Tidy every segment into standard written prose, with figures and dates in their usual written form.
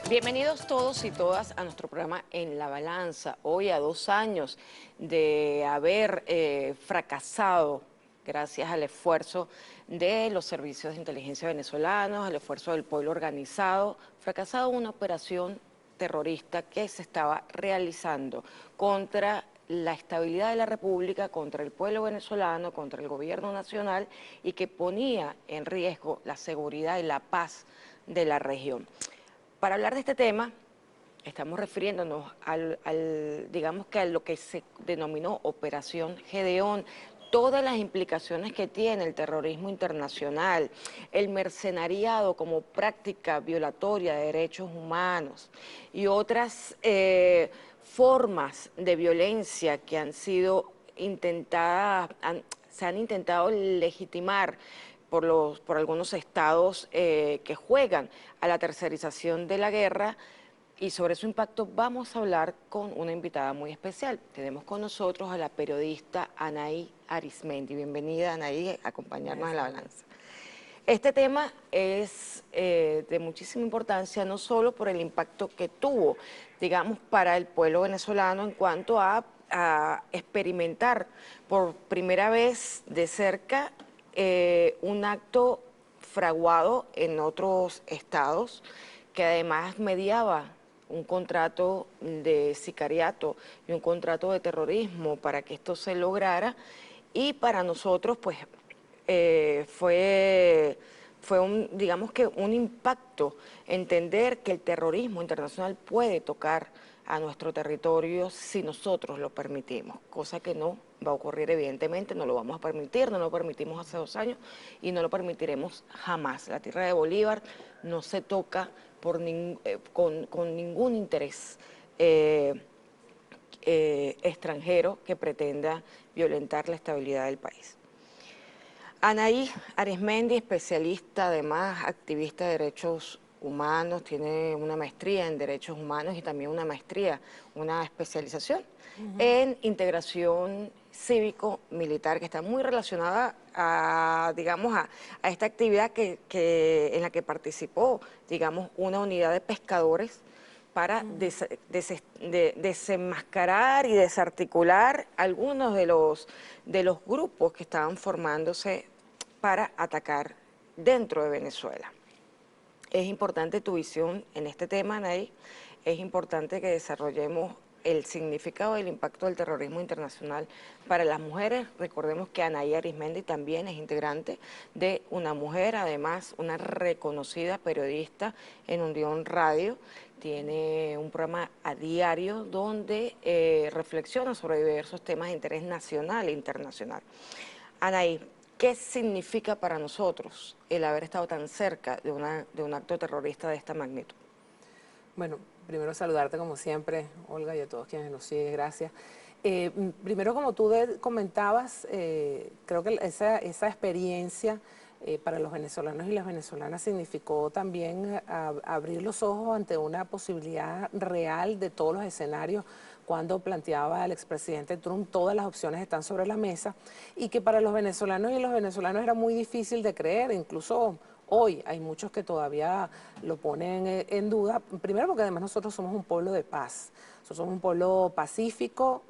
Bienvenidos todos y todas a nuestro programa En la Balanza. Hoy, a 2 años de haber fracasado, gracias al esfuerzo de los servicios de inteligencia venezolanos, al esfuerzo del pueblo organizado, fracasado una operación terrorista que se estaba realizando contra la estabilidad de la República, contra el pueblo venezolano, contra el gobierno nacional y que ponía en riesgo la seguridad y la paz de la región. Para hablar de este tema, estamos refiriéndonos digamos que a lo que se denominó Operación Gedeón, todas las implicaciones que tiene el terrorismo internacional, el mercenariado como práctica violatoria de derechos humanos y otras formas de violencia que han sido intentadas, se han intentado legitimar por algunos estados que juegan a la tercerización de la guerra, y sobre su impacto vamos a hablar con una invitada muy especial. Tenemos con nosotros a la periodista Anaí Arizmendi. Bienvenida, Anaí, a acompañarnos en La Balanza. Este tema es de muchísima importancia, no solo por el impacto que tuvo, digamos, para el pueblo venezolano en cuanto a experimentar por primera vez de cerca un acto fraguado en otros estados, que además mediaba un contrato de sicariato y un contrato de terrorismo para que esto se lograra. Y para nosotros, pues, fue digamos que un impacto entender que el terrorismo internacional puede tocar a nuestro territorio si nosotros lo permitimos, cosa que no va a ocurrir evidentemente, no lo vamos a permitir, no lo permitimos hace 2 años y no lo permitiremos jamás. La tierra de Bolívar no se toca con ningún interés extranjero que pretenda violentar la estabilidad del país. Anaí Arizmendi, especialista, además activista de derechos humanos, tiene una maestría en derechos humanos y también una maestría, una especialización en integración cívico-militar, que está muy relacionada a, digamos, a esta actividad en la que participó, digamos, una unidad de pescadores para desenmascarar y desarticular algunos de los grupos que estaban formándose para atacar dentro de Venezuela. Es importante tu visión en este tema, Anaí. Es importante que desarrollemos el significado y el impacto del terrorismo internacional para las mujeres. Recordemos que Anaí Arizmendi también es integrante de Una Mujer, además una reconocida periodista en Unión Radio. Tiene un programa a diario donde reflexiona sobre diversos temas de interés nacional e internacional. Anaí, ¿qué significa para nosotros el haber estado tan cerca de un acto terrorista de esta magnitud? Bueno, primero saludarte como siempre, Olga, y a todos quienes nos siguen, gracias. Primero, como tú comentabas, creo que esa experiencia para los venezolanos y las venezolanas significó también abrir los ojos ante una posibilidad real de todos los escenarios cuando planteaba el expresidente Trump, todas las opciones están sobre la mesa, y que para los venezolanos y los venezolanos era muy difícil de creer, incluso hoy hay muchos que todavía lo ponen en duda, primero porque además nosotros somos un pueblo de paz, nosotros somos un pueblo pacífico,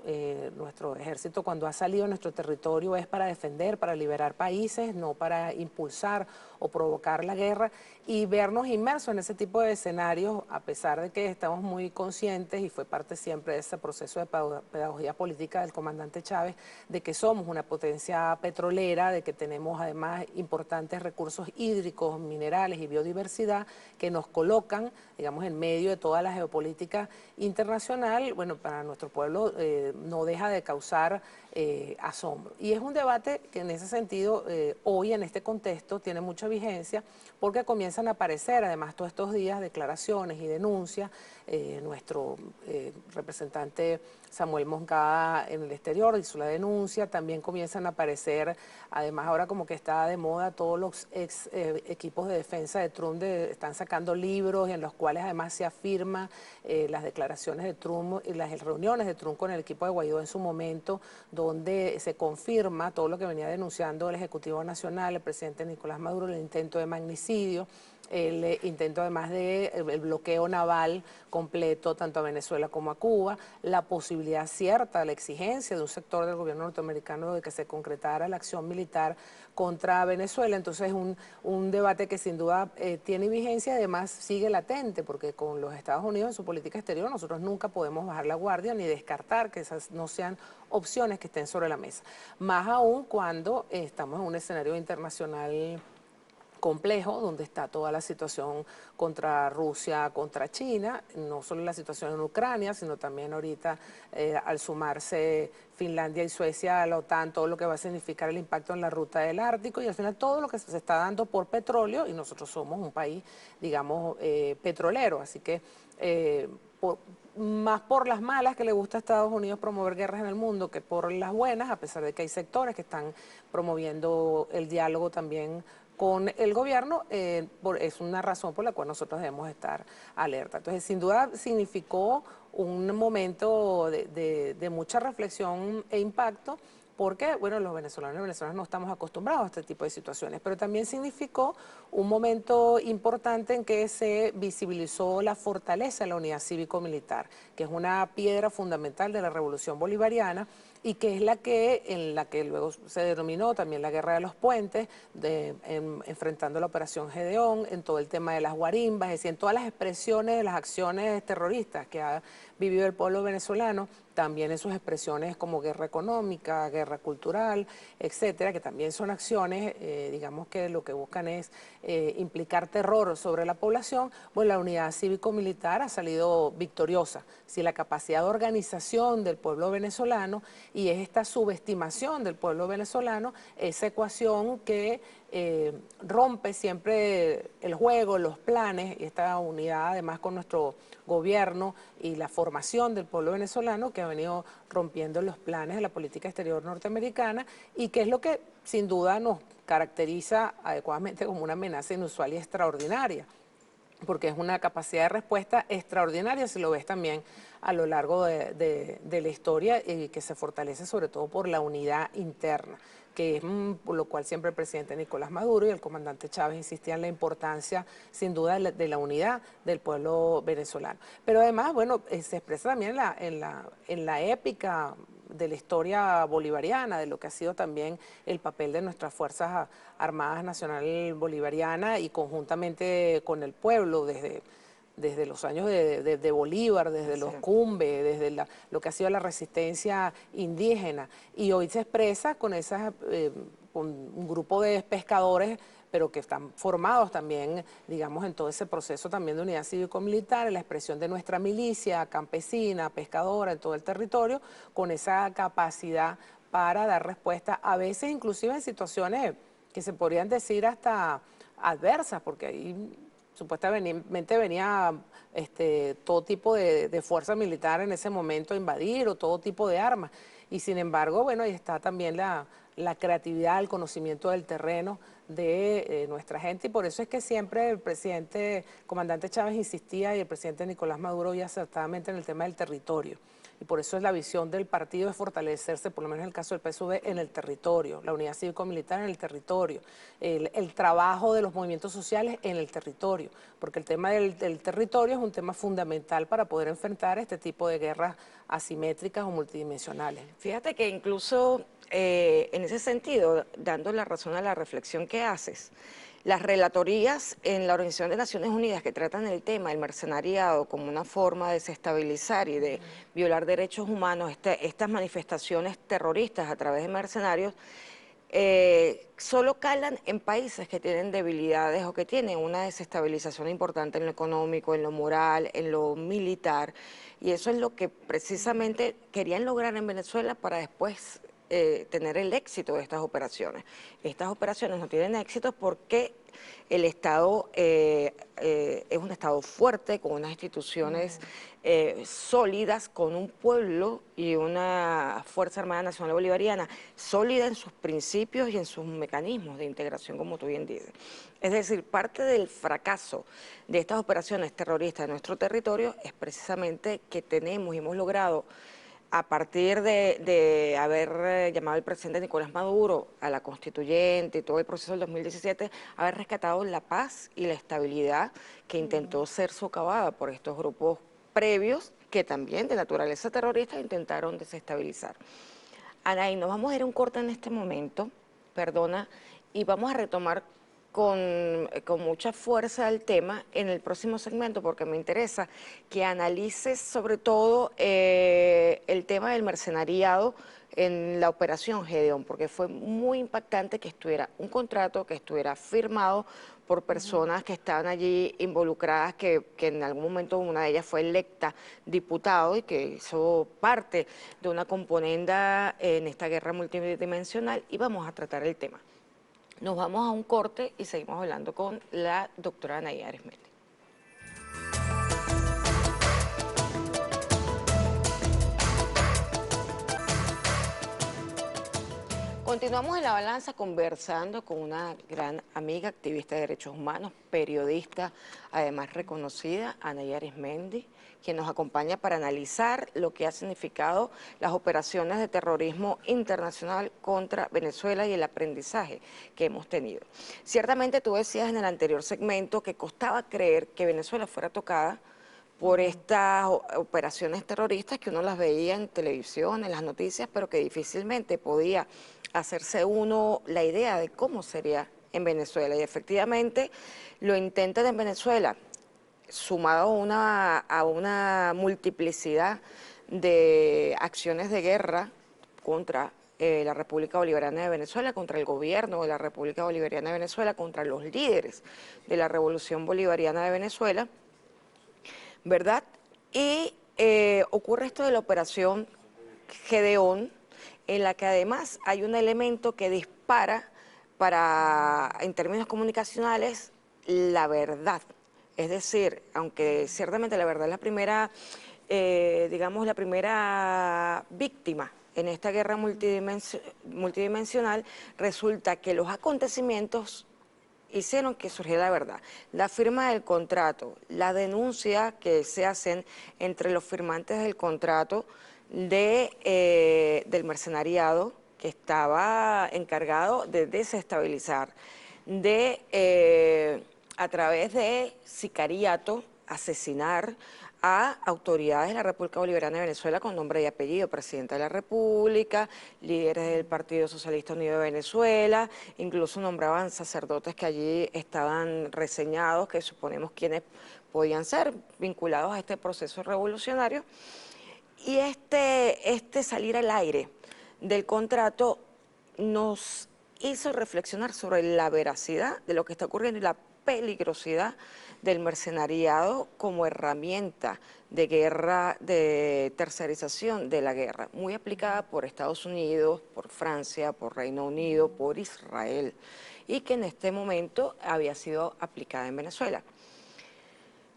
nuestro ejército cuando ha salido a nuestro territorio es para defender, para liberar países, no para impulsar o provocar la guerra, y vernos inmersos en ese tipo de escenarios, a pesar de que estamos muy conscientes, y fue parte siempre de ese proceso de pedagogía política del comandante Chávez, de que somos una potencia petrolera, de que tenemos además importantes recursos hídricos, minerales y biodiversidad que nos colocan, digamos, en medio de toda la geopolítica internacional. Bueno, para nuestro pueblo no deja de causar asombro. Y es un debate que en ese sentido, hoy en este contexto, tiene mucha vigencia, porque comienzan a aparecer, además, todos estos días, declaraciones y denuncias. Nuestro representante Samuel Moncada en el exterior, hizo la denuncia, también comienzan a aparecer, además ahora como que está de moda, todos los equipos de defensa de Trump están sacando libros en los cuales además se afirma las declaraciones de Trump y las reuniones de Trump con el equipo de Guaidó en su momento, donde se confirma todo lo que venía denunciando el Ejecutivo Nacional, el presidente Nicolás Maduro, el intento de magnicidio, el intento además de el bloqueo naval completo tanto a Venezuela como a Cuba, la posibilidad cierta, la exigencia de un sector del gobierno norteamericano de que se concretara la acción militar contra Venezuela. Entonces un debate que sin duda tiene vigencia y además sigue latente, porque con los Estados Unidos en su política exterior nosotros nunca podemos bajar la guardia ni descartar que esas no sean opciones que estén sobre la mesa. Más aún cuando estamos en un escenario internacional complejo, donde está toda la situación contra Rusia, contra China, no solo la situación en Ucrania, sino también ahorita al sumarse Finlandia y Suecia a la OTAN, todo lo que va a significar el impacto en la ruta del Ártico y al final todo lo que se está dando por petróleo, y nosotros somos un país, digamos, petrolero, así que más por las malas que le gusta a Estados Unidos promover guerras en el mundo que por las buenas, a pesar de que hay sectores que están promoviendo el diálogo también con el gobierno, es una razón por la cual nosotros debemos estar alerta. Entonces, sin duda significó un momento de mucha reflexión e impacto, porque, bueno, los venezolanos y venezolanas no estamos acostumbrados a este tipo de situaciones, pero también significó un momento importante en que se visibilizó la fortaleza de la unidad cívico-militar, que es una piedra fundamental de la revolución bolivariana y que es en la que luego se denominó también la Guerra de los Puentes, enfrentando la Operación Gedeón, en todo el tema de las guarimbas, es decir, en todas las expresiones de las acciones terroristas que ha vivido el pueblo venezolano, también en sus expresiones como guerra económica, guerra cultural, etcétera, que también son acciones, digamos que lo que buscan es implicar terror sobre la población. Bueno, la unidad cívico-militar ha salido victoriosa. Si la capacidad de organización del pueblo venezolano y es esta subestimación del pueblo venezolano, esa ecuación que rompe siempre el juego, los planes, y esta unidad además con nuestro gobierno y la formación del pueblo venezolano que ha venido rompiendo los planes de la política exterior norteamericana y que es lo que sin duda nos caracteriza adecuadamente como una amenaza inusual y extraordinaria, porque es una capacidad de respuesta extraordinaria, si lo ves también a lo largo de la historia y que se fortalece sobre todo por la unidad interna, que es por lo cual siempre el presidente Nicolás Maduro y el comandante Chávez insistían en la importancia, sin duda, de la unidad del pueblo venezolano. Pero además, bueno, se expresa también en la épica de la historia bolivariana, de lo que ha sido también el papel de nuestras Fuerzas Armadas Nacional Bolivariana y conjuntamente con el pueblo desde los años de Bolívar, desde los Cumbe, desde lo que ha sido la resistencia indígena. Y hoy se expresa con con un grupo de pescadores, pero que están formados también, digamos, en todo ese proceso también de unidad cívico-militar, en la expresión de nuestra milicia campesina, pescadora, en todo el territorio, con esa capacidad para dar respuesta, a veces inclusive en situaciones que se podrían decir hasta adversas, porque ahí supuestamente venía todo tipo de fuerza militar en ese momento a invadir o todo tipo de armas. Y sin embargo, bueno, ahí está también la creatividad, el conocimiento del terreno de nuestra gente y por eso es que siempre el presidente, comandante Chávez insistía y el presidente Nicolás Maduro y acertadamente en el tema del territorio. Y por eso es la visión del partido de fortalecerse, por lo menos en el caso del PSUV, en el territorio, la unidad cívico-militar en el territorio, el trabajo de los movimientos sociales en el territorio, porque el tema del territorio es un tema fundamental para poder enfrentar este tipo de guerras asimétricas o multidimensionales. Fíjate que incluso en ese sentido, dando la razón a la reflexión que haces, las relatorías en la Organización de Naciones Unidas que tratan el tema del mercenariado como una forma de desestabilizar y de violar derechos humanos, estas manifestaciones terroristas a través de mercenarios, solo calan en países que tienen debilidades o que tienen una desestabilización importante en lo económico, en lo moral, en lo militar. Y eso es lo que precisamente querían lograr en Venezuela para después tener el éxito de estas operaciones. Estas operaciones no tienen éxito porque el Estado es un Estado fuerte, con unas instituciones sólidas, con un pueblo y una Fuerza Armada Nacional Bolivariana sólida en sus principios y en sus mecanismos de integración, como tú bien dices. Es decir, parte del fracaso de estas operaciones terroristas en nuestro territorio es precisamente que tenemos y hemos logrado, a partir de haber llamado al presidente Nicolás Maduro a la constituyente y todo el proceso del 2017, haber rescatado la paz y la estabilidad que intentó ser socavada por estos grupos previos que también de naturaleza terrorista intentaron desestabilizar. Anaí, nos vamos a ir a un corte en este momento, perdona, y vamos a retomar con mucha fuerza el tema en el próximo segmento, porque me interesa que analices sobre todo el tema del mercenariado en la operación Gedeón, porque fue muy impactante que estuviera un contrato, que estuviera firmado por personas que estaban allí involucradas, que en algún momento una de ellas fue electa diputado y que hizo parte de una componenda en esta guerra multidimensional, y vamos a tratar el tema. Nos vamos a un corte y seguimos hablando con la doctora Anaí Arismendi. Continuamos en La Balanza conversando con una gran amiga, activista de derechos humanos, periodista, además reconocida, Anaí Arismendi, quien nos acompaña para analizar lo que ha significado las operaciones de terrorismo internacional contra Venezuela y el aprendizaje que hemos tenido. Ciertamente tú decías en el anterior segmento que costaba creer que Venezuela fuera tocada por estas operaciones terroristas que uno las veía en televisión, en las noticias, pero que difícilmente podía hacerse uno la idea de cómo sería en Venezuela. Y efectivamente lo intentan en Venezuela, sumado a una multiplicidad de acciones de guerra contra la República Bolivariana de Venezuela, contra el gobierno de la República Bolivariana de Venezuela, contra los líderes de la Revolución Bolivariana de Venezuela, ¿verdad? Y ocurre esto de la operación Gedeón, en la que además hay un elemento que dispara en términos comunicacionales, la verdad. Es decir, aunque ciertamente la verdad es la primera, digamos, la primera víctima en esta guerra multidimensional, resulta que los acontecimientos hicieron que surgiera la verdad. La firma del contrato, la denuncia que se hacen entre los firmantes del contrato del mercenariado que estaba encargado de desestabilizar, a través de sicariato, asesinar a autoridades de la República Bolivariana de Venezuela con nombre y apellido, presidenta de la República, líderes del Partido Socialista Unido de Venezuela, incluso nombraban sacerdotes que allí estaban reseñados, que suponemos quienes podían ser vinculados a este proceso revolucionario. Y este salir al aire del contrato nos hizo reflexionar sobre la veracidad de lo que está ocurriendo y la peligrosidad del mercenariado como herramienta de guerra, de tercerización de la guerra, muy aplicada por Estados Unidos, por Francia, por Reino Unido, por Israel, y que en este momento había sido aplicada en Venezuela.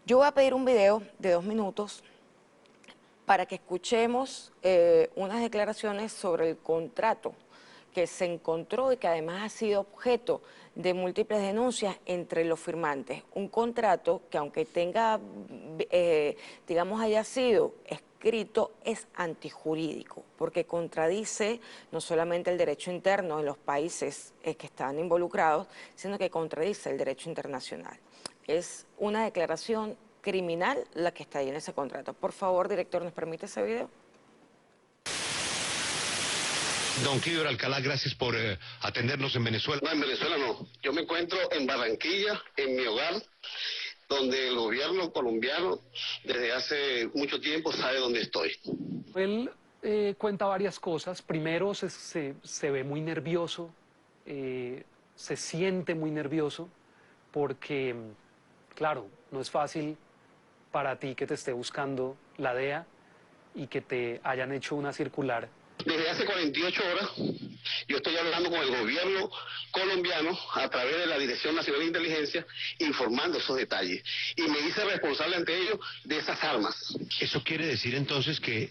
Yo voy a pedir un video de 2 minutos para que escuchemos unas declaraciones sobre el contrato que se encontró y que además ha sido objeto de múltiples denuncias entre los firmantes. Un contrato que, aunque tenga, digamos, haya sido escrito, es antijurídico, porque contradice no solamente el derecho interno de los países que están involucrados, sino que contradice el derecho internacional. Es una declaración criminal la que está ahí en ese contrato. Por favor, director, ¿nos permite ese video? Don Kiber Alcalá, gracias por atendernos en Venezuela. No, en Venezuela no. Yo me encuentro en Barranquilla, en mi hogar, donde el gobierno colombiano desde hace mucho tiempo sabe dónde estoy. Él cuenta varias cosas. Primero, se ve muy nervioso, se siente muy nervioso, porque, claro, no es fácil para ti que te esté buscando la DEA y que te hayan hecho una circular Desde hace 48 horas yo estoy hablando con el gobierno colombiano a través de la Dirección Nacional de Inteligencia informando esos detalles y me hice responsable ante ellos de esas armas. ¿Eso quiere decir entonces que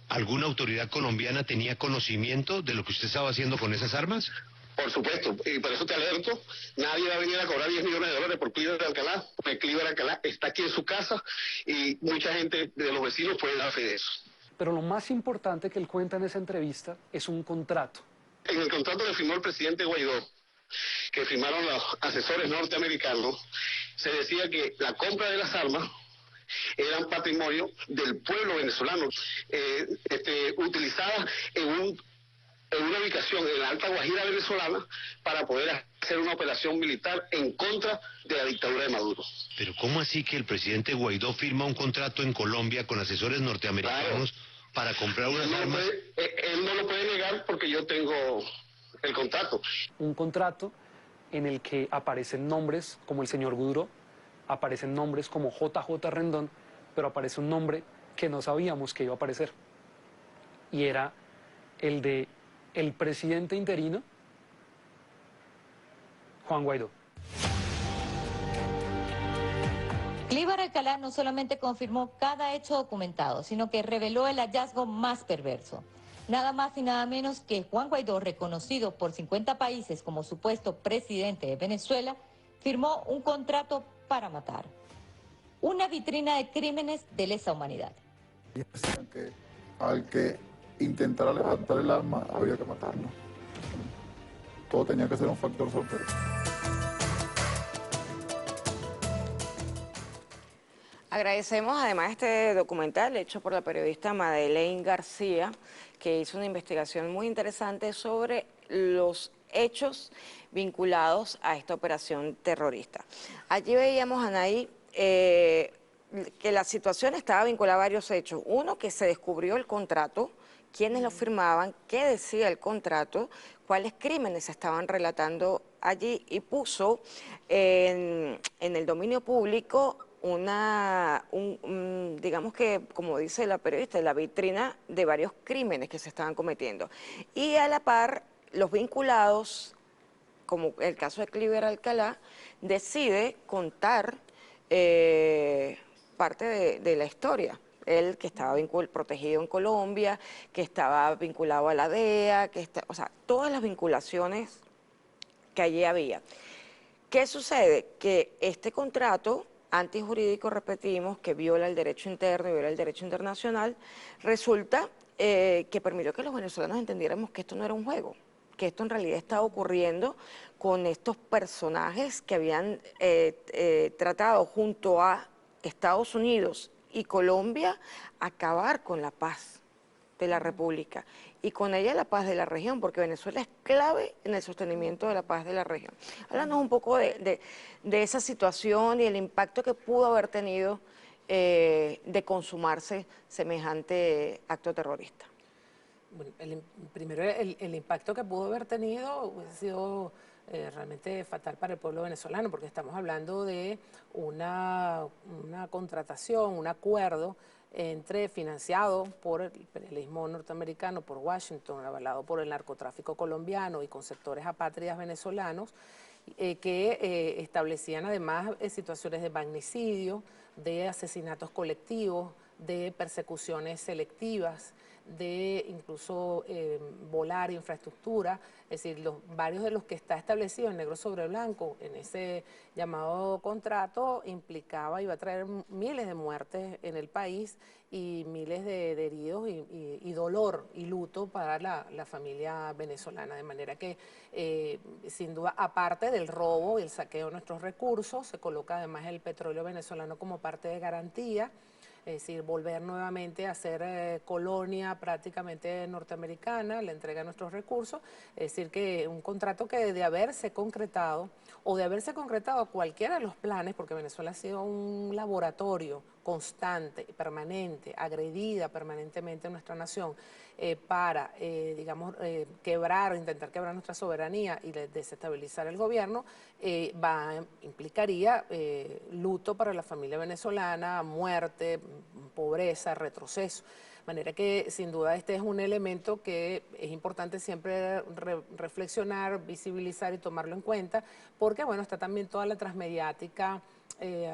alguna autoridad colombiana tenía conocimiento de lo que usted estaba haciendo con esas armas? Por supuesto, y por eso te alerto, nadie va a venir a cobrar 10 millones de dólares por Cliver Alcalá, porque Cliver Alcalá está aquí en su casa y mucha gente de los vecinos puede dar fe de eso. Pero lo más importante que él cuenta en esa entrevista es un contrato. En el contrato que firmó el presidente Guaidó, que firmaron los asesores norteamericanos, se decía que la compra de las armas eran patrimonio del pueblo venezolano, utilizadas en una ubicación en la Alta Guajira venezolana para poder hacer una operación militar en contra de la dictadura de Maduro. Pero ¿cómo así que el presidente Guaidó firma un contrato en Colombia con asesores norteamericanos para comprar unas armas? Él no lo puede negar porque yo tengo el contrato. Un contrato en el que aparecen nombres como el señor Guduró, aparecen nombres como JJ Rendón, pero aparece un nombre que no sabíamos que iba a aparecer. Y era el de el presidente interino, Juan Guaidó. Cliver Alcalá no solamente confirmó cada hecho documentado, sino que reveló el hallazgo más perverso. Nada más y nada menos que Juan Guaidó, reconocido por 50 países como supuesto presidente de Venezuela, firmó un contrato para matar. Una vitrina de crímenes de lesa humanidad. Decían que al que intentara levantar el arma había que matarlo. Todo tenía que ser un factor sorpresa. Agradecemos además este documental hecho por la periodista Madeleine García, que hizo una investigación muy interesante sobre los hechos vinculados a esta operación terrorista. Allí veíamos, Anaí, que la situación estaba vinculada a varios hechos. Uno, que se descubrió el contrato, quiénes lo firmaban, qué decía el contrato, cuáles crímenes se estaban relatando allí, y puso en el dominio público digamos que, como dice la periodista, la vitrina de varios crímenes que se estaban cometiendo. Y a la par, los vinculados, como el caso de Cliver Alcalá, decide contar parte de la historia. Él que estaba protegido en Colombia, que estaba vinculado a la DEA, o sea, todas las vinculaciones que allí había. ¿Qué sucede? Que este contrato antijurídico, repetimos, que viola el derecho interno y viola el derecho internacional, resulta que permitió que los venezolanos entendiéramos que esto no era un juego, que esto en realidad estaba ocurriendo con estos personajes que habían tratado junto a Estados Unidos y Colombia acabar con la paz de la República y con ella la paz de la región, porque Venezuela es clave en el sostenimiento de la paz de la región. Háblanos un poco de esa situación y el impacto que pudo haber tenido de consumarse semejante acto terrorista. Bueno, primero el impacto que pudo haber tenido ha sido realmente fatal para el pueblo venezolano, porque estamos hablando de una contratación, un acuerdo financiado por el imperialismo norteamericano, por Washington, avalado por el narcotráfico colombiano y con sectores apátridas venezolanos, que establecían además situaciones de magnicidio, de asesinatos colectivos, de persecuciones selectivas, de incluso volar infraestructura, es decir, varios de los que está establecido en negro sobre blanco en ese llamado contrato implicaba, iba a traer miles de muertes en el país y miles de heridos y dolor y luto para la familia venezolana, de manera que sin duda, aparte del robo y el saqueo de nuestros recursos, se coloca además el petróleo venezolano como parte de garantía. Es decir, volver nuevamente a ser colonia prácticamente norteamericana, la entrega de nuestros recursos. Es decir, que un contrato que de haberse concretado, o de haberse concretado cualquiera de los planes, porque Venezuela ha sido un laboratorio constante, permanente, agredida permanentemente en nuestra nación, para, digamos, intentar quebrar nuestra soberanía y desestabilizar el gobierno, implicaría luto para la familia venezolana, muerte, pobreza, retroceso. manera que sin duda este es un elemento que es importante siempre reflexionar, visibilizar y tomarlo en cuenta, porque bueno, está también toda la transmediática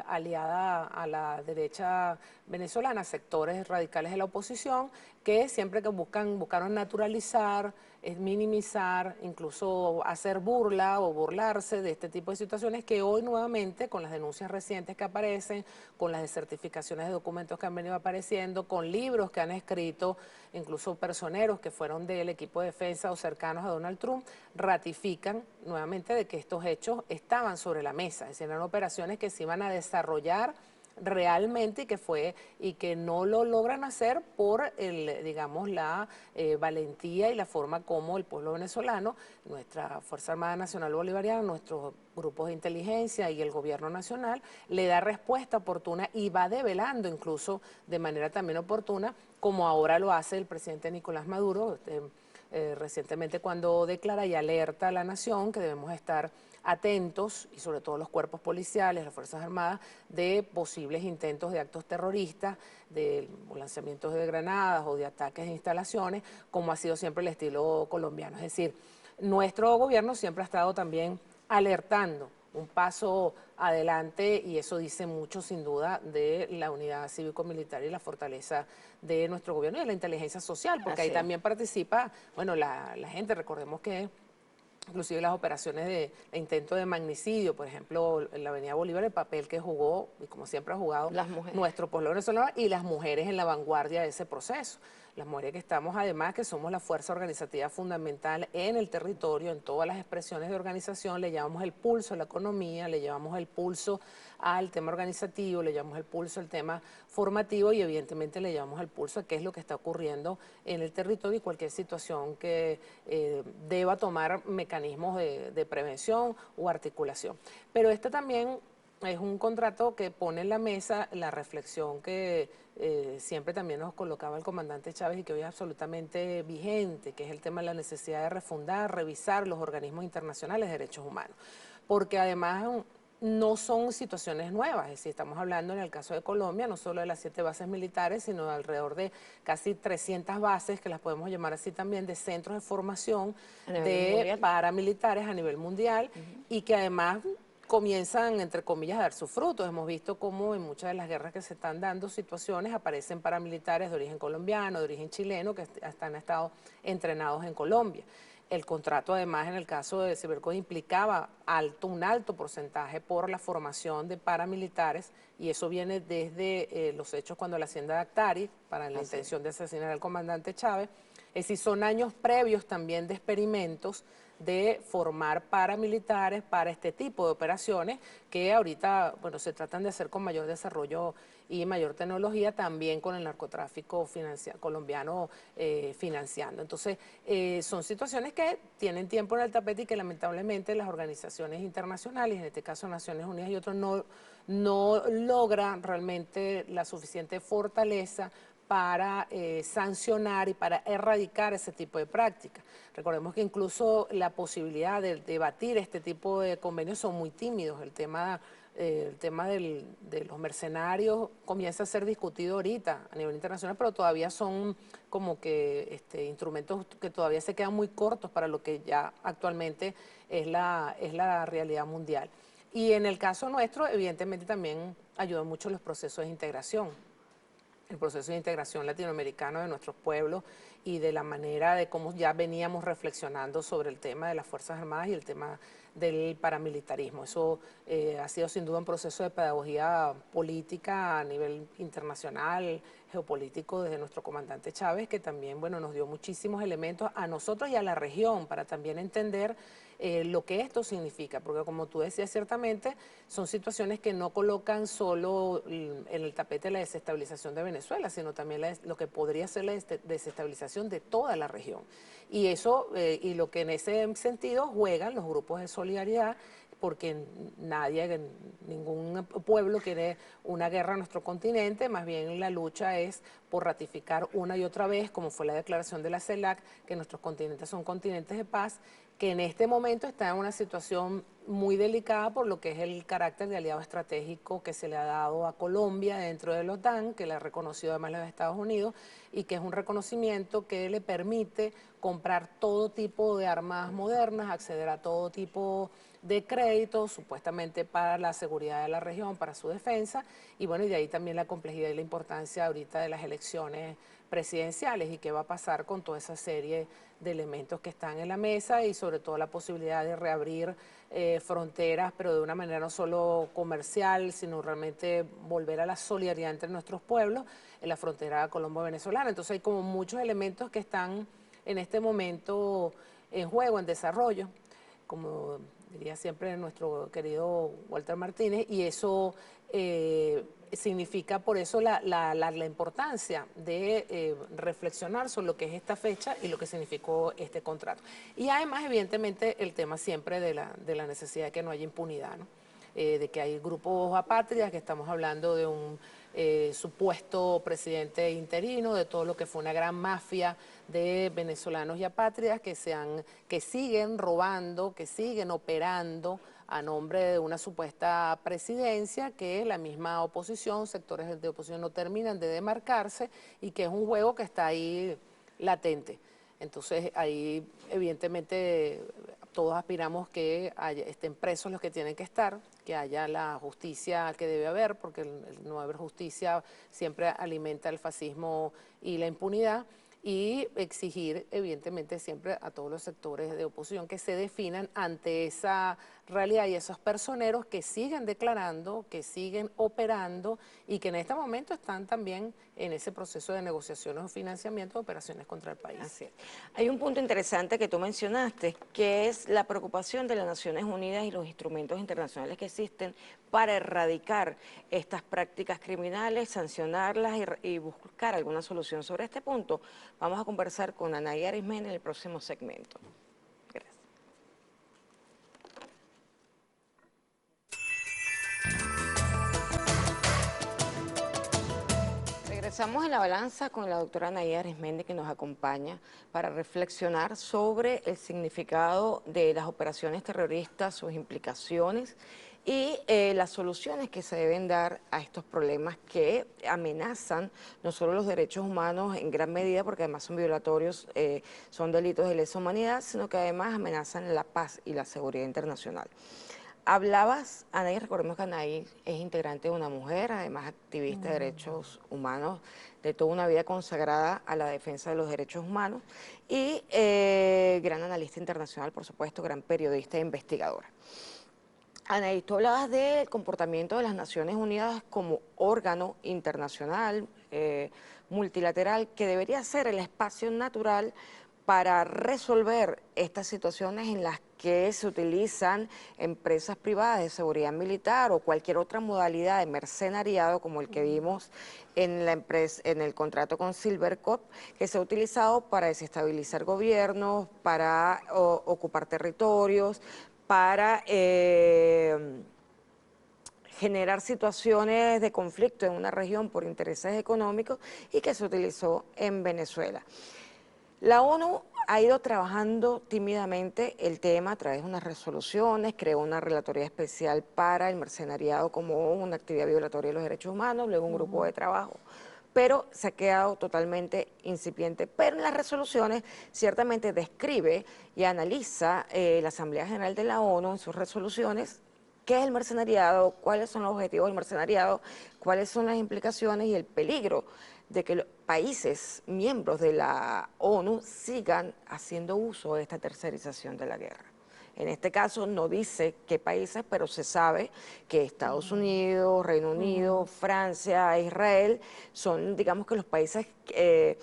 aliada a la derecha venezolana, sectores radicales de la oposición, que siempre que buscaron naturalizar, minimizar, incluso hacer burla o burlarse de este tipo de situaciones que hoy nuevamente, con las denuncias recientes que aparecen, con las desertificaciones de documentos que han venido apareciendo, con libros que han escrito incluso personeros que fueron del equipo de defensa o cercanos a Donald Trump, ratifican nuevamente de que estos hechos estaban sobre la mesa, es decir, eran operaciones que se iban a desarrollar realmente y que no lo logran hacer por digamos la valentía y la forma como el pueblo venezolano, nuestra Fuerza Armada Nacional Bolivariana, nuestros grupos de inteligencia y el gobierno nacional le da respuesta oportuna y va develando incluso de manera también oportuna, como ahora lo hace el presidente Nicolás Maduro recientemente, cuando declara y alerta a la nación que debemos estar atentos, y sobre todo los cuerpos policiales, las Fuerzas Armadas, de posibles intentos de actos terroristas, de lanzamientos de granadas o de ataques a instalaciones, como ha sido siempre el estilo colombiano. Es decir, nuestro gobierno siempre ha estado también alertando un paso adelante, y eso dice mucho sin duda de la unidad cívico-militar y la fortaleza de nuestro gobierno y de la inteligencia social, porque ahí también participa, bueno, la gente. Recordemos que inclusive las operaciones de intento de magnicidio, por ejemplo, en la Avenida Bolívar, el papel que jugó, y como siempre ha jugado, nuestro pueblo venezolano y las mujeres en la vanguardia de ese proceso. Las mujeres que estamos, además, que somos la fuerza organizativa fundamental en el territorio, en todas las expresiones de organización, le llevamos el pulso a la economía, le llevamos el pulso al tema organizativo, le llevamos el pulso al tema formativo y evidentemente le llevamos el pulso a qué es lo que está ocurriendo en el territorio y cualquier situación que deba tomar mecanismos de prevención o articulación. Pero este también es un contrato que pone en la mesa la reflexión que siempre también nos colocaba el comandante Chávez y que hoy es absolutamente vigente, que es el tema de la necesidad de refundar, revisar los organismos internacionales de derechos humanos. Porque además no son situaciones nuevas, es decir, estamos hablando en el caso de Colombia no solo de las 7 bases militares, sino de alrededor de casi 300 bases, que las podemos llamar así también, de centros de formación de paramilitares a nivel mundial, y que además comienzan, entre comillas, a dar sus frutos. Hemos visto cómo en muchas de las guerras que se están dando situaciones aparecen paramilitares de origen colombiano, de origen chileno, que han estado entrenados en Colombia. El contrato, además, en el caso de Cibercode implicaba un alto porcentaje por la formación de paramilitares, y eso viene desde los hechos cuando la hacienda de Actari, para la intención de asesinar al comandante Chávez. Es decir, son años previos también de experimentos de formar paramilitares para este tipo de operaciones que ahorita, bueno, se tratan de hacer con mayor desarrollo y mayor tecnología, también con el narcotráfico colombiano financiando. Entonces, son situaciones que tienen tiempo en el tapete y que lamentablemente las organizaciones internacionales, en este caso Naciones Unidas y otros, no logran realmente la suficiente fortaleza para sancionar y para erradicar ese tipo de prácticas. Recordemos que incluso la posibilidad de debatir este tipo de convenios son muy tímidos. El tema de los mercenarios comienza a ser discutido ahorita a nivel internacional, pero todavía son como que instrumentos que todavía se quedan muy cortos para lo que ya actualmente es la realidad mundial. Y en el caso nuestro, evidentemente también ayudan mucho los procesos de integración. El proceso de integración latinoamericano de nuestros pueblos y de la manera de cómo ya veníamos reflexionando sobre el tema de las Fuerzas Armadas y el tema del paramilitarismo. Eso ha sido sin duda un proceso de pedagogía política a nivel internacional, geopolítico, desde nuestro comandante Chávez, que también, bueno, nos dio muchísimos elementos a nosotros y a la región para también entender lo que esto significa, porque como tú decías, ciertamente son situaciones que no colocan solo en el tapete la desestabilización de Venezuela, sino también lo que podría ser la desestabilización de toda la región. Y eso, y lo que en ese sentido juegan los grupos de solidaridad, porque ningún pueblo quiere una guerra en nuestro continente, más bien la lucha es por ratificar una y otra vez, como fue la declaración de la CELAC, que nuestros continentes son continentes de paz, que en este momento está en una situación muy delicada por lo que es el carácter de aliado estratégico que se le ha dado a Colombia dentro de la OTAN, que le ha reconocido además los Estados Unidos, y que es un reconocimiento que le permite comprar todo tipo de armas modernas, acceder a todo tipo de créditos, supuestamente para la seguridad de la región, para su defensa, y bueno, y de ahí también la complejidad y la importancia ahorita de las elecciones presidenciales y qué va a pasar con toda esa serie de elementos que están en la mesa y sobre todo la posibilidad de reabrir fronteras, pero de una manera no solo comercial, sino realmente volver a la solidaridad entre nuestros pueblos en la frontera colombo-venezolana. Entonces hay como muchos elementos que están en este momento en juego, en desarrollo, como diría siempre nuestro querido Walter Martínez, y eso significa por eso la importancia de reflexionar sobre lo que es esta fecha y lo que significó este contrato. Y además, evidentemente, el tema siempre de la necesidad de que no haya impunidad, ¿no? De que hay grupos apátridas, que estamos hablando de un supuesto presidente interino, de todo lo que fue una gran mafia de venezolanos y apátridas que siguen robando, que siguen operando a nombre de una supuesta presidencia que la misma oposición, sectores de oposición no terminan de demarcarse y que es un juego que está ahí latente. Entonces ahí evidentemente todos aspiramos que estén presos los que tienen que estar, que haya la justicia que debe haber, porque el no haber justicia siempre alimenta el fascismo y la impunidad, y exigir evidentemente siempre a todos los sectores de oposición que se definan ante esa realidad y esos personeros que siguen declarando, que siguen operando y que en este momento están también en ese proceso de negociaciones o financiamiento de operaciones contra el país. Así es. Hay un punto interesante que tú mencionaste, que es la preocupación de las Naciones Unidas y los instrumentos internacionales que existen para erradicar estas prácticas criminales, sancionarlas y buscar alguna solución sobre este punto. Vamos a conversar con Anaya Arismendi en el próximo segmento. Gracias. Regresamos en la balanza con la doctora Anaya Arismendi, que nos acompaña para reflexionar sobre el significado de las operaciones terroristas, sus implicaciones y las soluciones que se deben dar a estos problemas que amenazan no solo los derechos humanos en gran medida, porque además son violatorios, son delitos de lesa humanidad, sino que además amenazan la paz y la seguridad internacional. Hablabas, Anaí, recordemos que Anaí es integrante de Una Mujer, además activista de derechos humanos, de toda una vida consagrada a la defensa de los derechos humanos y gran analista internacional, por supuesto, gran periodista e investigadora. Anaí, tú hablabas del comportamiento de las Naciones Unidas como órgano internacional, multilateral, que debería ser el espacio natural para resolver estas situaciones en las que se utilizan empresas privadas de seguridad militar o cualquier otra modalidad de mercenariado como el que vimos en la empresa, en el contrato con Silvercorp, que se ha utilizado para desestabilizar gobiernos, para ocupar territorios, para generar situaciones de conflicto en una región por intereses económicos y que se utilizó en Venezuela. La ONU ha ido trabajando tímidamente el tema a través de unas resoluciones, creó una relatoría especial para el mercenariado como una actividad violatoria de los derechos humanos, luego un grupo de trabajo, pero se ha quedado totalmente incipiente. Pero en las resoluciones ciertamente describe y analiza la Asamblea General de la ONU en sus resoluciones qué es el mercenariado, cuáles son los objetivos del mercenariado, cuáles son las implicaciones y el peligro de que los países miembros de la ONU sigan haciendo uso de esta tercerización de la guerra. En este caso no dice qué países, pero se sabe que Estados Unidos, Reino Unido, Francia, Israel son, digamos que los países que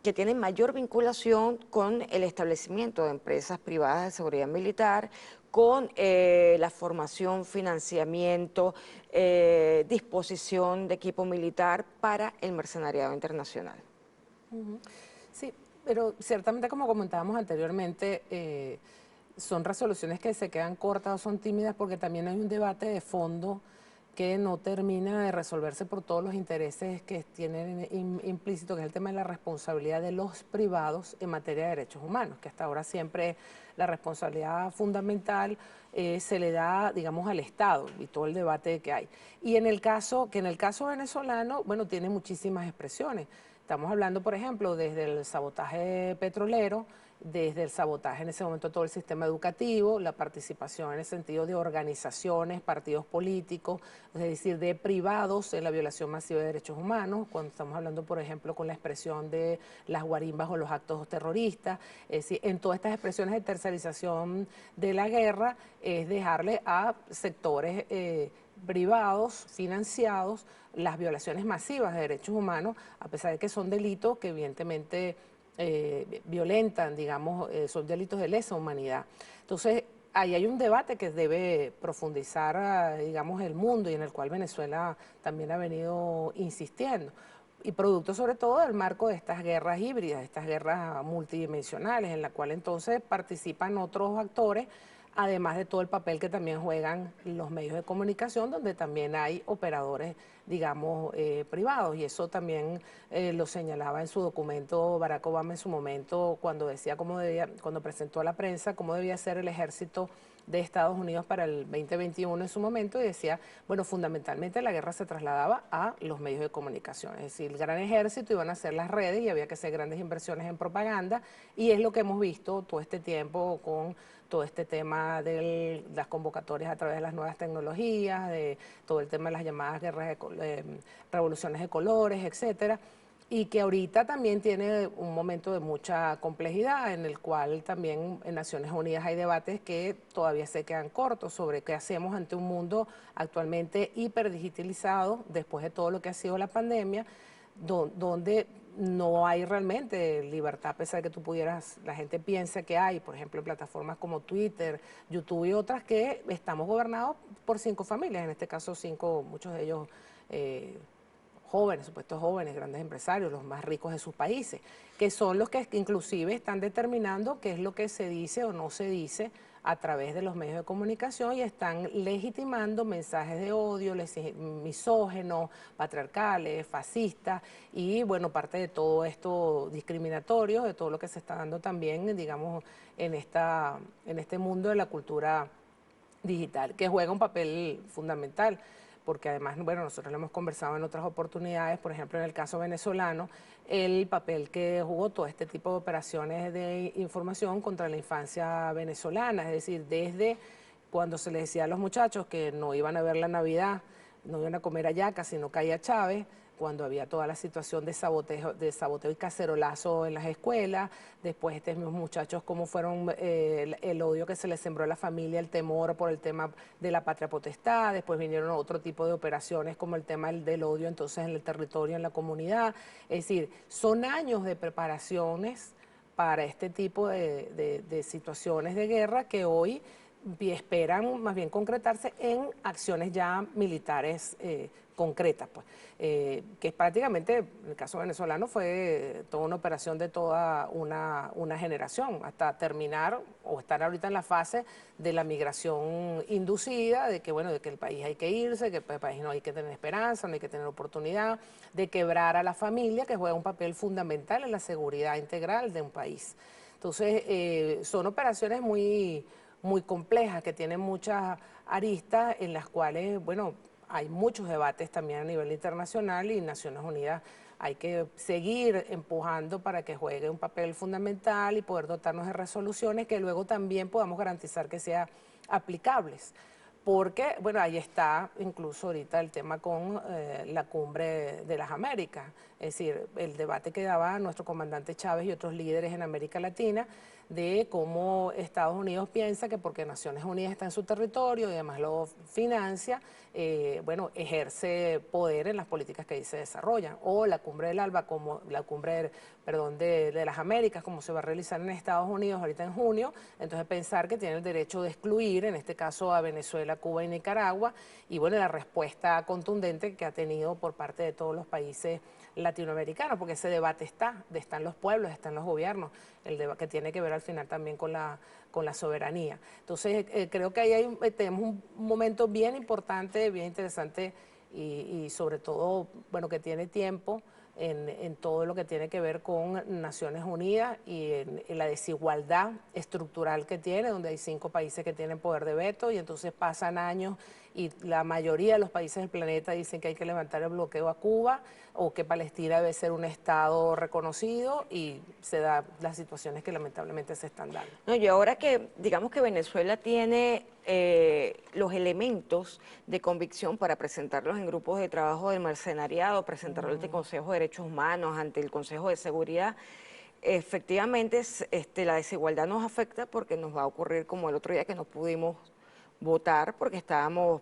tienen mayor vinculación con el establecimiento de empresas privadas de seguridad militar, con la formación, financiamiento, disposición de equipo militar para el mercenariado internacional. Sí, pero ciertamente como comentábamos anteriormente, son resoluciones que se quedan cortas o son tímidas porque también hay un debate de fondo que no termina de resolverse por todos los intereses que tienen implícito, que es el tema de la responsabilidad de los privados en materia de derechos humanos, que hasta ahora siempre la responsabilidad fundamental se le da, digamos, al Estado y todo el debate que hay. Y en el caso venezolano, bueno, tiene muchísimas expresiones. Estamos hablando, por ejemplo, desde el sabotaje petrolero, desde el sabotaje en ese momento de todo el sistema educativo, la participación en el sentido de organizaciones, partidos políticos, es decir, de privados en la violación masiva de derechos humanos, cuando estamos hablando, por ejemplo, con la expresión de las guarimbas o los actos terroristas, es decir, en todas estas expresiones de tercerización de la guerra, es dejarle a sectores privados, financiados, las violaciones masivas de derechos humanos, a pesar de que son delitos que evidentemente violentan, digamos, son delitos de lesa humanidad. Entonces, ahí hay un debate que debe profundizar, digamos, el mundo y en el cual Venezuela también ha venido insistiendo. Y producto sobre todo del marco de estas guerras híbridas, estas guerras multidimensionales, en la cual entonces participan otros actores, además de todo el papel que también juegan los medios de comunicación, donde también hay operadores, digamos, privados. Y eso también lo señalaba en su documento Barack Obama en su momento, cuando decía cuando presentó a la prensa cómo debía ser el ejército de Estados Unidos para el 2021 en su momento, y decía, bueno, fundamentalmente la guerra se trasladaba a los medios de comunicación, es decir, el gran ejército iban a ser las redes y había que hacer grandes inversiones en propaganda, y es lo que hemos visto todo este tiempo con todo este tema de las convocatorias a través de las nuevas tecnologías, de todo el tema de las llamadas revoluciones de colores, etcétera, y que ahorita también tiene un momento de mucha complejidad, en el cual también en Naciones Unidas hay debates que todavía se quedan cortos sobre qué hacemos ante un mundo actualmente hiperdigitalizado, después de todo lo que ha sido la pandemia, donde no hay realmente libertad, a pesar de que tú pudieras, la gente piensa que hay, por ejemplo, en plataformas como Twitter, YouTube y otras, que estamos gobernados por 5 familias, en este caso 5, muchos de ellos jóvenes, supuestos jóvenes, grandes empresarios, los más ricos de sus países, que son los que inclusive están determinando qué es lo que se dice o no se dice a través de los medios de comunicación y están legitimando mensajes de odio, misógenos, patriarcales, fascistas y, bueno, parte de todo esto discriminatorio, de todo lo que se está dando también, digamos, en este mundo de la cultura digital, que juega un papel fundamental. Porque además, bueno, nosotros lo hemos conversado en otras oportunidades, por ejemplo, en el caso venezolano, el papel que jugó todo este tipo de operaciones de información contra la infancia venezolana, es decir, desde cuando se les decía a los muchachos que no iban a ver la Navidad, no iban a comer hallacas, sino caía Chávez, cuando había toda la situación de saboteo y cacerolazo en las escuelas, después estos mismos muchachos cómo fueron el odio que se les sembró a la familia, el temor por el tema de la patria potestad, después vinieron otro tipo de operaciones como el tema del odio entonces en el territorio, en la comunidad, es decir, son años de preparaciones para este tipo de situaciones de guerra que hoy esperan más bien concretarse en acciones ya militares concretas, pues, que es prácticamente, en el caso venezolano, fue toda una operación de toda una generación, hasta terminar o estar ahorita en la fase de la migración inducida, de que, bueno, de que el país hay que irse, que el país no hay que tener esperanza, no hay que tener oportunidad, de quebrar a la familia, que juega un papel fundamental en la seguridad integral de un país. Entonces, son operaciones muy complejas, que tienen muchas aristas en las cuales, bueno, hay muchos debates también a nivel internacional y Naciones Unidas hay que seguir empujando para que juegue un papel fundamental y poder dotarnos de resoluciones que luego también podamos garantizar que sean aplicables. Porque, bueno, ahí está incluso ahorita el tema con la cumbre de las Américas, es decir, el debate que daba nuestro comandante Chávez y otros líderes en América Latina de cómo Estados Unidos piensa que porque Naciones Unidas está en su territorio y además lo financia, bueno, ejerce poder en las políticas que ahí se desarrollan. O la cumbre del ALBA, como la cumbre, perdón, de las Américas, como se va a realizar en Estados Unidos ahorita en junio, entonces pensar que tiene el derecho de excluir, en este caso a Venezuela, Cuba y Nicaragua, y bueno, la respuesta contundente que ha tenido por parte de todos los países latinoamericanos, porque ese debate están los pueblos, están los gobiernos, el debate que tiene que ver al al final también con la soberanía. Entonces, creo que ahí tenemos un momento bien importante, bien interesante y sobre todo, bueno, que tiene tiempo en todo lo que tiene que ver con Naciones Unidas y en la desigualdad estructural que tiene, donde hay 5 países que tienen poder de veto y entonces pasan años y la mayoría de los países del planeta dicen que hay que levantar el bloqueo a Cuba o que Palestina debe ser un Estado reconocido y se dan las situaciones que lamentablemente se están dando. No, y ahora que digamos que Venezuela tiene los elementos de convicción para presentarlos en grupos de trabajo del mercenariado, presentarlos ante el Consejo de Derechos Humanos, ante el Consejo de Seguridad, efectivamente la desigualdad nos afecta porque nos va a ocurrir como el otro día que no pudimos votar porque estábamos,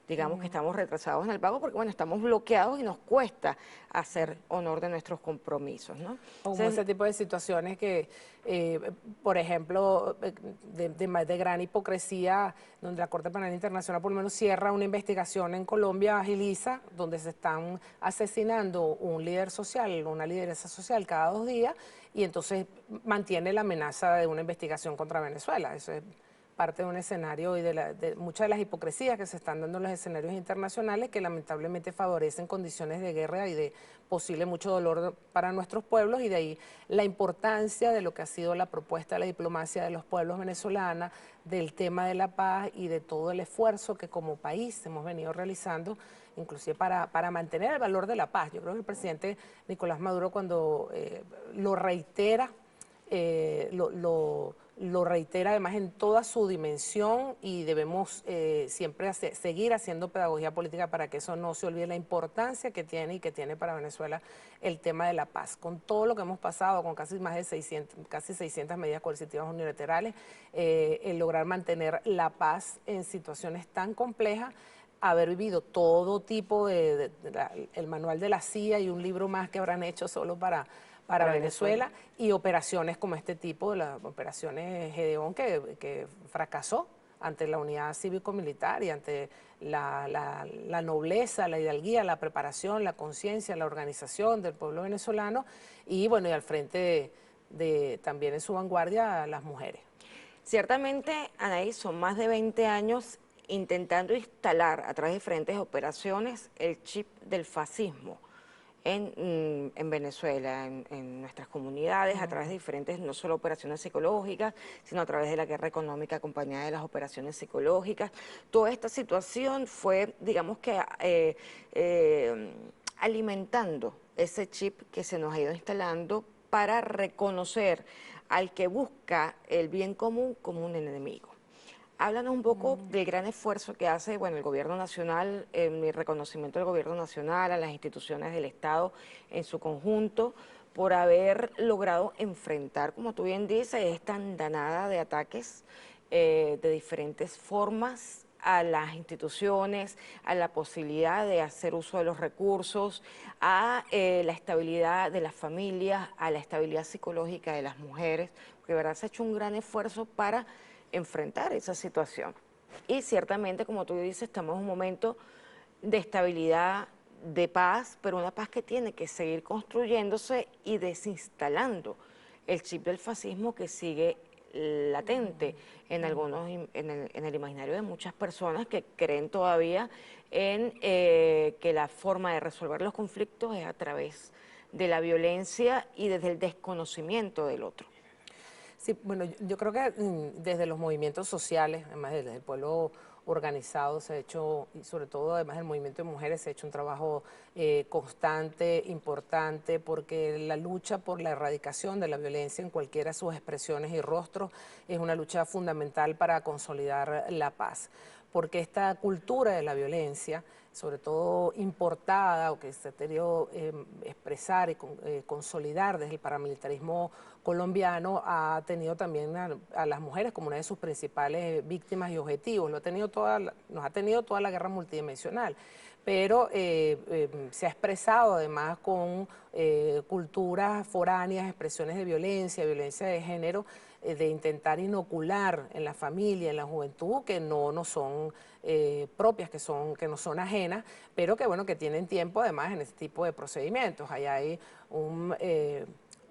digamos que estamos retrasados en el pago porque, bueno, estamos bloqueados y nos cuesta hacer honor de nuestros compromisos, ¿no? Como ese tipo de situaciones que, por ejemplo, de gran hipocresía, donde la Corte Penal Internacional por lo menos cierra una investigación en Colombia, agiliza, donde se están asesinando un líder social, una lideresa social cada 2 días, y entonces mantiene la amenaza de una investigación contra Venezuela. Eso es parte de un escenario y de muchas de las hipocresías que se están dando en los escenarios internacionales que lamentablemente favorecen condiciones de guerra y de posible mucho dolor para nuestros pueblos, y de ahí la importancia de lo que ha sido la propuesta de la diplomacia de los pueblos venezolanos, del tema de la paz y de todo el esfuerzo que como país hemos venido realizando, inclusive para mantener el valor de la paz. Yo creo que el presidente Nicolás Maduro cuando lo reitera, lo reitera además en toda su dimensión y debemos siempre seguir haciendo pedagogía política para que eso no se olvide, la importancia que tiene y que tiene para Venezuela el tema de la paz. Con todo lo que hemos pasado, con casi 600 medidas coercitivas unilaterales, el lograr mantener la paz en situaciones tan complejas, haber vivido todo tipo el manual de la CIA y un libro más que habrán hecho solo para Venezuela, y operaciones como este tipo, las operaciones Gedeón, que fracasó ante la unidad cívico-militar y ante la nobleza, la hidalguía, la preparación, la conciencia, la organización del pueblo venezolano y bueno, y al frente también en su vanguardia las mujeres. Ciertamente, Anaí, son más de 20 años intentando instalar a través de diferentes operaciones el chip del fascismo en Venezuela, en nuestras comunidades, a través de diferentes, no solo operaciones psicológicas, sino a través de la guerra económica acompañada de las operaciones psicológicas. Toda esta situación fue, digamos que, alimentando ese chip que se nos ha ido instalando para reconocer al que busca el bien común como un enemigo. Háblanos un poco del gran esfuerzo que hace, bueno, el Gobierno Nacional, mi reconocimiento al Gobierno Nacional, a las instituciones del Estado en su conjunto, por haber logrado enfrentar, como tú bien dices, esta andanada de ataques de diferentes formas a las instituciones, a la posibilidad de hacer uso de los recursos, a la estabilidad de las familias, a la estabilidad psicológica de las mujeres, porque de verdad se ha hecho un gran esfuerzo para enfrentar esa situación. Y ciertamente, como tú dices, estamos en un momento de estabilidad, de paz, pero una paz que tiene que seguir construyéndose y desinstalando el chip del fascismo que sigue latente en el imaginario de muchas personas que creen todavía en que la forma de resolver los conflictos es a través de la violencia y desde el desconocimiento del otro. Sí, bueno, yo creo que desde los movimientos sociales, además desde el pueblo organizado se ha hecho, y sobre todo además del movimiento de mujeres, se ha hecho un trabajo constante, importante, porque la lucha por la erradicación de la violencia en cualquiera de sus expresiones y rostros es una lucha fundamental para consolidar la paz. Porque esta cultura de la violencia, sobre todo importada o que se ha querido expresar y consolidar desde el paramilitarismo colombiano, ha tenido también a las mujeres como una de sus principales víctimas y objetivos. Nos ha tenido toda la guerra multidimensional, pero se ha expresado además con culturas foráneas, expresiones de violencia de género, de intentar inocular en la familia, en la juventud, que no son propias, que no son ajenas, pero que bueno, que tienen tiempo además en este tipo de procedimientos. Allá hay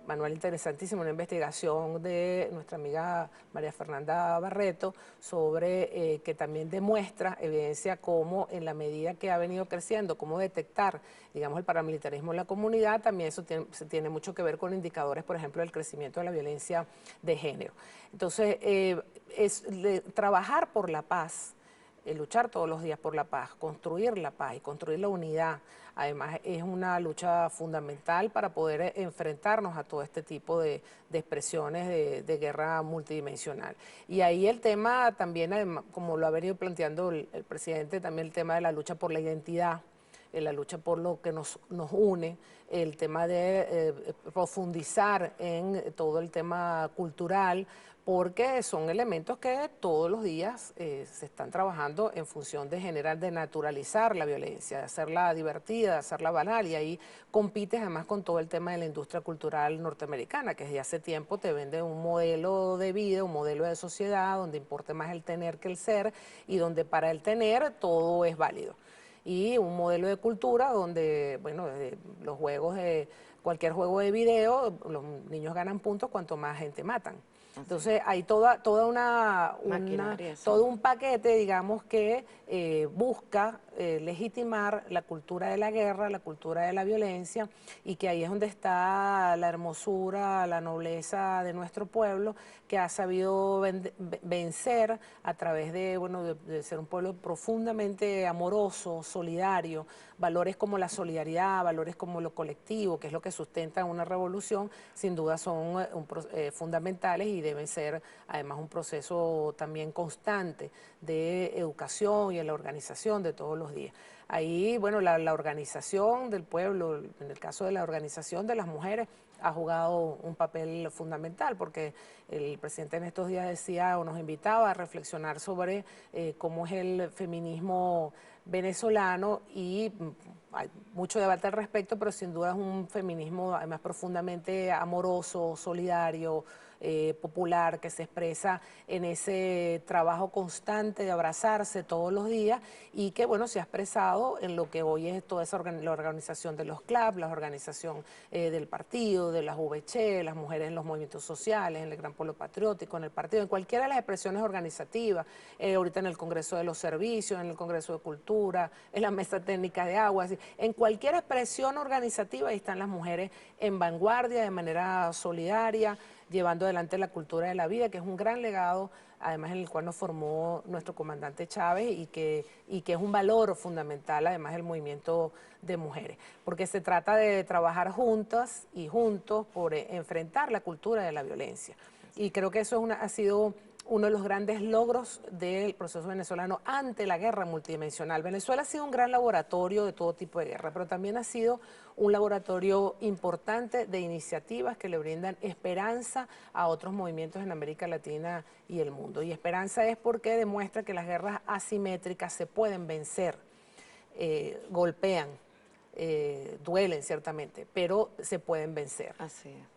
manual interesantísimo, una investigación de nuestra amiga María Fernanda Barreto sobre que también demuestra, evidencia cómo en la medida que ha venido creciendo, cómo detectar, digamos, el paramilitarismo en la comunidad, también eso tiene mucho que ver con indicadores, por ejemplo, del crecimiento de la violencia de género. Entonces, trabajar por la paz, luchar todos los días por la paz, construir la paz y construir la unidad, además es una lucha fundamental para poder enfrentarnos a todo este tipo de expresiones de guerra multidimensional. Y ahí el tema también, además, como lo ha venido planteando el presidente, también el tema de la lucha por la identidad, la lucha por lo que nos une, el tema de profundizar en todo el tema cultural, porque son elementos que todos los días se están trabajando en función de generar, de naturalizar la violencia, de hacerla divertida, de hacerla banal, y ahí compites además con todo el tema de la industria cultural norteamericana, que desde hace tiempo te vende un modelo de vida, un modelo de sociedad, donde importa más el tener que el ser, y donde para el tener todo es válido. Y un modelo de cultura donde, bueno, los juegos cualquier juego de video, los niños ganan puntos cuanto más gente matan. Entonces hay todo un paquete, digamos, que busca legitimar la cultura de la guerra, la cultura de la violencia, y que ahí es donde está la hermosura, la nobleza de nuestro pueblo, que ha sabido vencer a través de, bueno, de ser un pueblo profundamente amoroso, solidario, valores como la solidaridad, valores como lo colectivo, que es lo que sustenta una revolución, sin duda son fundamentales y deben ser además un proceso también constante de educación y en la organización de todos los días. Ahí, bueno, la organización del pueblo, en el caso de la organización de las mujeres, ha jugado un papel fundamental, porque el presidente en estos días decía o nos invitaba a reflexionar sobre cómo es el feminismo venezolano, y hay mucho debate al respecto, pero sin duda es un feminismo además profundamente amoroso, solidario, popular, que se expresa en ese trabajo constante de abrazarse todos los días, y que, bueno, se ha expresado en lo que hoy es toda la organización de los clubs, la organización del partido, de las VC, las mujeres en los movimientos sociales, en el Gran Polo Patriótico, en el partido, en cualquiera de las expresiones organizativas, ahorita en el Congreso de los Servicios, en el Congreso de Cultura, en la Mesa Técnica de Agua, en cualquier expresión organizativa ahí están las mujeres en vanguardia, de manera solidaria, llevando adelante la cultura de la vida, que es un gran legado, además en el cual nos formó nuestro comandante Chávez, y que es un valor fundamental, además del movimiento de mujeres, porque se trata de trabajar juntas y juntos por enfrentar la cultura de la violencia. Y creo que eso ha sido uno de los grandes logros del proceso venezolano ante la guerra multidimensional. Venezuela ha sido un gran laboratorio de todo tipo de guerra, pero también ha sido un laboratorio importante de iniciativas que le brindan esperanza a otros movimientos en América Latina y el mundo. Y esperanza es porque demuestra que las guerras asimétricas se pueden vencer, golpean, duelen ciertamente, pero se pueden vencer. Así es.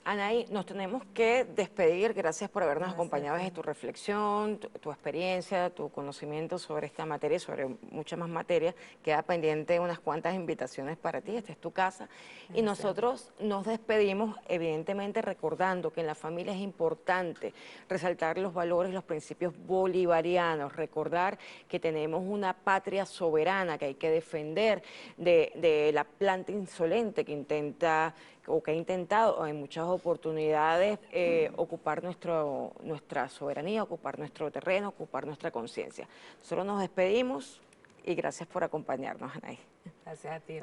Anaí, nos tenemos que despedir. Gracias por habernos acompañado en tu reflexión, tu experiencia, tu conocimiento sobre esta materia y sobre muchas más materias. Queda pendiente unas cuantas invitaciones para ti, esta es tu casa. Y nosotros nos despedimos, evidentemente recordando que en la familia es importante resaltar los valores, los principios bolivarianos, recordar que tenemos una patria soberana que hay que defender de la planta insolente que intenta o que ha intentado en muchas oportunidades ocupar nuestra soberanía, ocupar nuestro terreno, ocupar nuestra conciencia. Nosotros nos despedimos y gracias por acompañarnos, Anaí. Gracias a ti.